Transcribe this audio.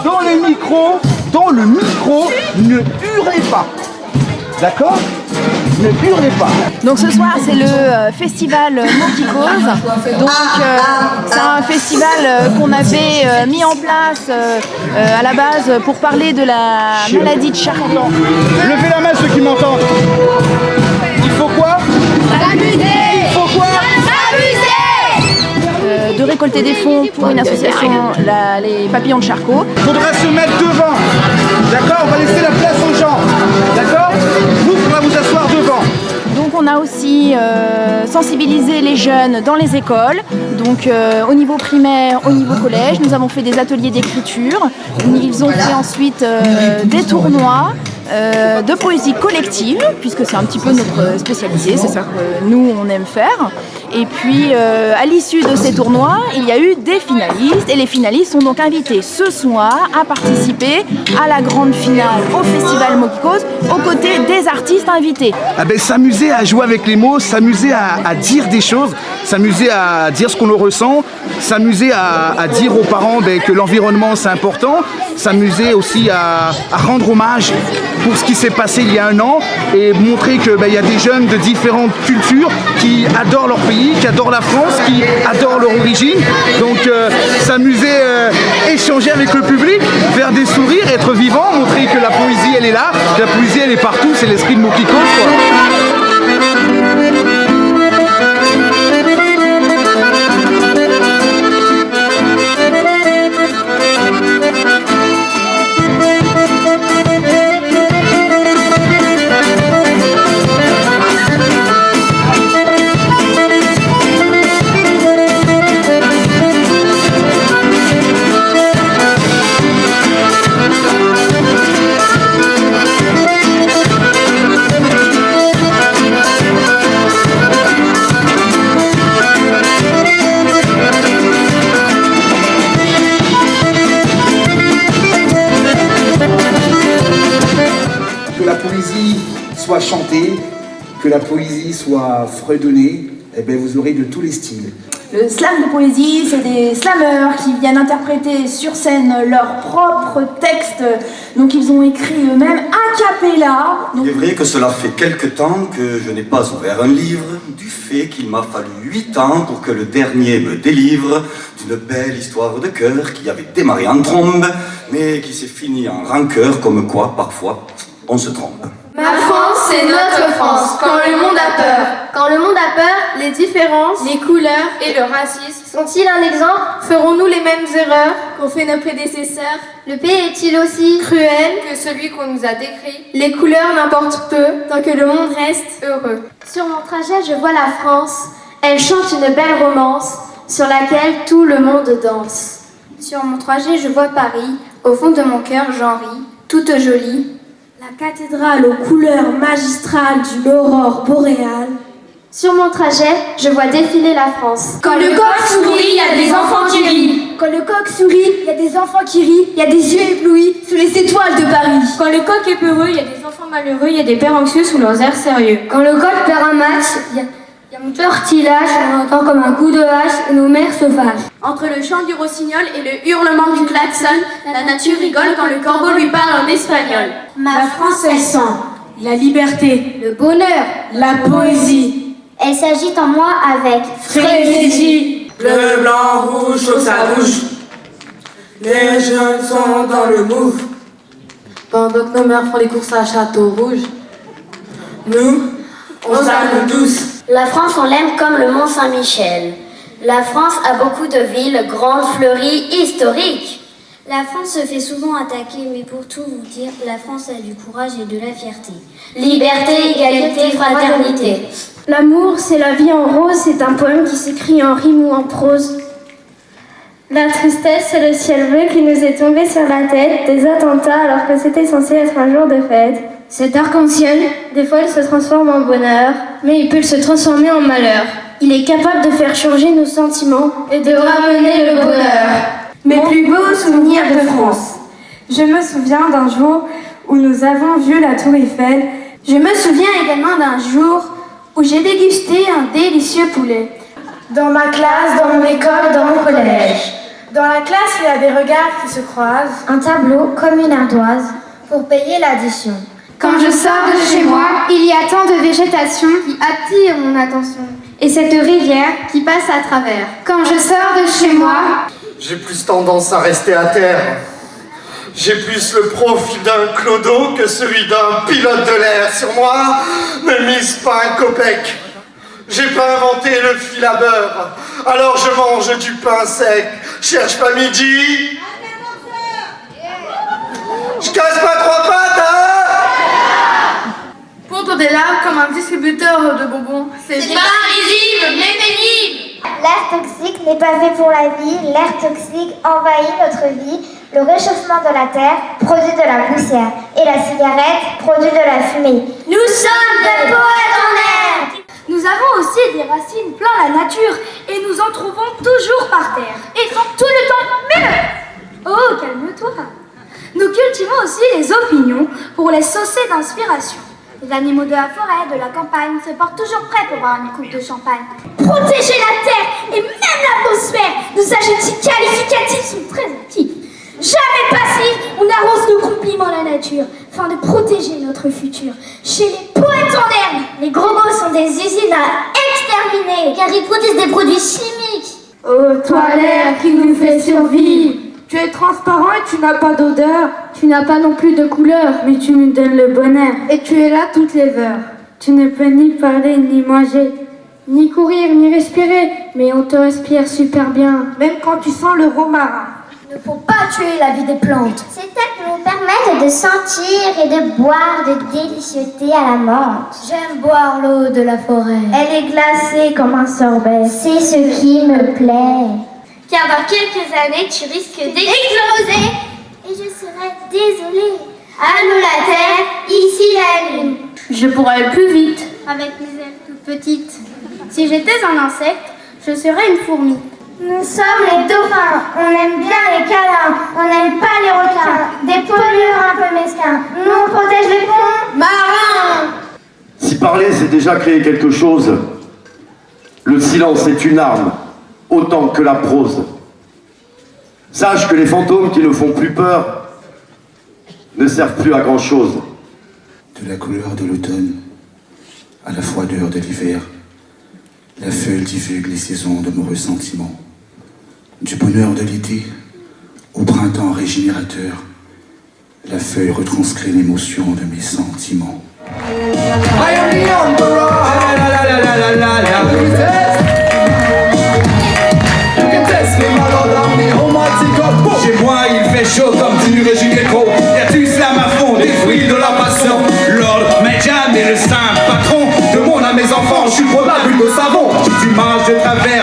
dans le micro, ne hurlez pas. D'accord ? Ne hurlez pas. Donc ce soir c'est le festival Mots qui causent. Donc c'est un festival qu'on avait mis en place à la base pour parler de la maladie de Charcot. Levez la main ceux qui m'entendent. Il faut quoi ? S'amuser. Il faut quoi ? De récolter des fonds pour une association, les Papillons de Charcot. Il faudra se mettre devant. D'accord ? On va laisser la place aux gens. D'accord ? Vous, il faudra vous asseoir devant. Donc on a aussi sensibilisé les jeunes dans les écoles, donc au niveau primaire, au niveau collège. Nous avons fait des ateliers d'écriture. Ils ont fait ensuite des tournois de poésie collective, puisque c'est un petit peu notre spécialité, c'est ça que nous on aime faire. Et puis à l'issue de ces tournois, il y a eu des finalistes et les finalistes sont donc invités ce soir à participer à la grande finale au festival Mots qui causent aux côtés des artistes invités. Ah ben, s'amuser à jouer avec les mots, s'amuser à dire des choses, s'amuser à dire ce qu'on le ressent, s'amuser à dire aux parents que l'environnement c'est important, s'amuser aussi à rendre hommage pour ce qui s'est passé il y a un an et montrer qu'il y a des jeunes de différentes cultures qui adorent leur pays, qui adorent la France, qui adorent leur origine. Donc s'amuser, échanger avec le public, faire des sourires, être vivant, montrer que la poésie elle est là, que la poésie elle est partout, c'est l'esprit de Mots qui causent, quoi. Soit chantée, que la poésie soit fredonnée, et vous aurez de tous les styles. Le slam de poésie, c'est des slameurs qui viennent interpréter sur scène leurs propres textes. Donc ils ont écrit eux-mêmes a cappella. Il est vrai que cela fait quelque temps que je n'ai pas ouvert un livre, du fait qu'il m'a fallu 8 ans pour que le dernier me délivre d'une belle histoire de cœur qui avait démarré en trombe, mais qui s'est finie en rancœur, comme quoi, parfois, on se trompe. Ma France, c'est notre France, quand le monde a peur. Quand le monde a peur, Les différences, les couleurs et le racisme sont-ils un exemple feront-nous les mêmes erreurs qu'ont fait nos prédécesseurs? Le pays est-il aussi Cruel que celui qu'on nous a décrit? Les couleurs n'importent peu tant que le monde reste Heureux. Sur mon trajet, je vois la France. Elle chante une belle romance sur laquelle tout le monde danse. Sur mon trajet, je vois Paris. Au fond de mon cœur, j'en ris, toute jolie. La cathédrale aux couleurs magistrales d'une aurore boréale. Sur mon trajet, je vois défiler la France. Quand le coq sourit, il y a des enfants qui rient. Quand le coq sourit, il y a des enfants qui rient. Il y a des yeux éblouis sous les étoiles de Paris. Quand le coq est peureux, il y a des enfants malheureux. Il y a des pères anxieux sous leurs airs sérieux. Quand le coq perd un match, il y a mon cœur qui lâche, on entend comme un coup de hache et nos mères se fâchent. Entre le chant du rossignol et le hurlement du klaxon, la nature rigole quand le corbeau lui parle en espagnol. Ma France, elle sent La liberté, le bonheur, la poésie. Elle s'agite en moi avec frénésie. Bleu, blanc, rouge, chaud, ça bouge. Les jeunes sont dans le move. Pendant que nos mères font les courses à Château Rouge, Nous, on s'amuse tous. La France, on l'aime comme le Mont Saint-Michel. La France a beaucoup de villes grandes, fleuries, historiques. La France se fait souvent attaquer, mais pour tout vous dire, la France a du courage et de la fierté. Liberté, égalité, fraternité. L'amour, c'est la vie en rose, c'est un poème qui s'écrit en rime ou en prose. La tristesse, c'est le ciel bleu qui nous est tombé sur la tête, des attentats alors que c'était censé être un jour de fête. Cet arc-en-ciel, Des fois, il se transforme en bonheur, mais il peut se transformer en malheur. il est capable de faire changer nos sentiments Et de ramener le bonheur. Mes plus beaux souvenirs de France. Je me souviens d'un jour où nous avons vu la Tour Eiffel. Je me souviens également d'un jour où j'ai dégusté un délicieux poulet. Dans ma classe, dans mon école, dans mon collège. Dans la classe, il y a des regards qui se croisent. Un tableau comme une ardoise pour payer l'addition. Quand je sors de chez moi, il y a tant de végétation qui attire mon attention. Et cette rivière qui passe à travers. Quand je sors de chez moi, j'ai plus tendance à rester à terre. J'ai plus le profil d'un clodo que celui d'un pilote de l'air. Sur moi, ne mise pas un copec. J'ai pas inventé le fil à beurre. Alors je mange du pain sec. Cherche pas midi. Je casse pas trois pattes, hein? Pondre des larmes comme un distributeur de bonbons. C'est pas risible, mais pénible. L'air toxique n'est pas fait pour la vie. L'air toxique envahit notre vie. Le réchauffement de la terre produit de la poussière. Et la cigarette produit de la fumée. Nous sommes des poètes en herbe. Nous avons aussi des racines plein la nature et nous en trouvons toujours par terre. Et sont tout le temps mieux. Oh, calme-toi. Nous cultivons aussi les opinions pour les saucer d'inspiration. Les animaux de la forêt, de la campagne se portent toujours prêts pour boire une coupe de champagne. Protéger la terre et même l'atmosphère, nos adjectifs qualificatifs sont très actifs. Jamais passifs, on arrose nos compliments à la nature, afin de protéger notre futur. Chez les poètes en herbe, Les gros sont des usines à exterminer car ils produisent des produits chimiques. Oh, toi l'air qui nous fait survivre. Tu es transparent et tu n'as pas d'odeur. Tu n'as pas non plus de couleur, mais tu nous donnes le bonheur. Et tu es là toutes les heures. Tu ne peux ni parler, ni manger, ni courir, ni respirer, mais on te respire super bien, même quand tu sens le romarin. Il ne faut pas tuer la vie des plantes. Ces terres nous permettent de sentir et de boire de délicieutés à la menthe. J'aime boire l'eau de la forêt. Elle est glacée comme un sorbet. C'est ce qui me plaît. Car dans quelques années, tu risques d'exploser. Et je serai désolée. À nous la terre, ici la lune. Je pourrais aller plus vite. Avec mes ailes toutes petites. Si j'étais un insecte, je serais une fourmi. Nous sommes les dauphins. On aime bien les câlins. On n'aime pas les requins. Des pollueurs un peu mesquins. Nous, on protège les fonds Marin! Si parler, c'est déjà créer quelque chose, le silence est une arme, autant que la prose. Sache que les fantômes qui ne font plus peur ne servent plus à grand-chose. De la couleur de l'automne à la froideur de l'hiver, la feuille divulgue les saisons de mon ressentiment. Du bonheur de l'été au printemps régénérateur, la feuille retranscrit l'émotion de mes sentiments. I am the emperor. La la la la la la la. You can test me, my lord, I'm the almighty God. Chez moi il fait chaud comme du régime écro. Y'a du slam à fond, des fruits de la passion. Lord Medjan est le saint patron. De mon à mes enfants, je suis probable de savon. Tu marches de travers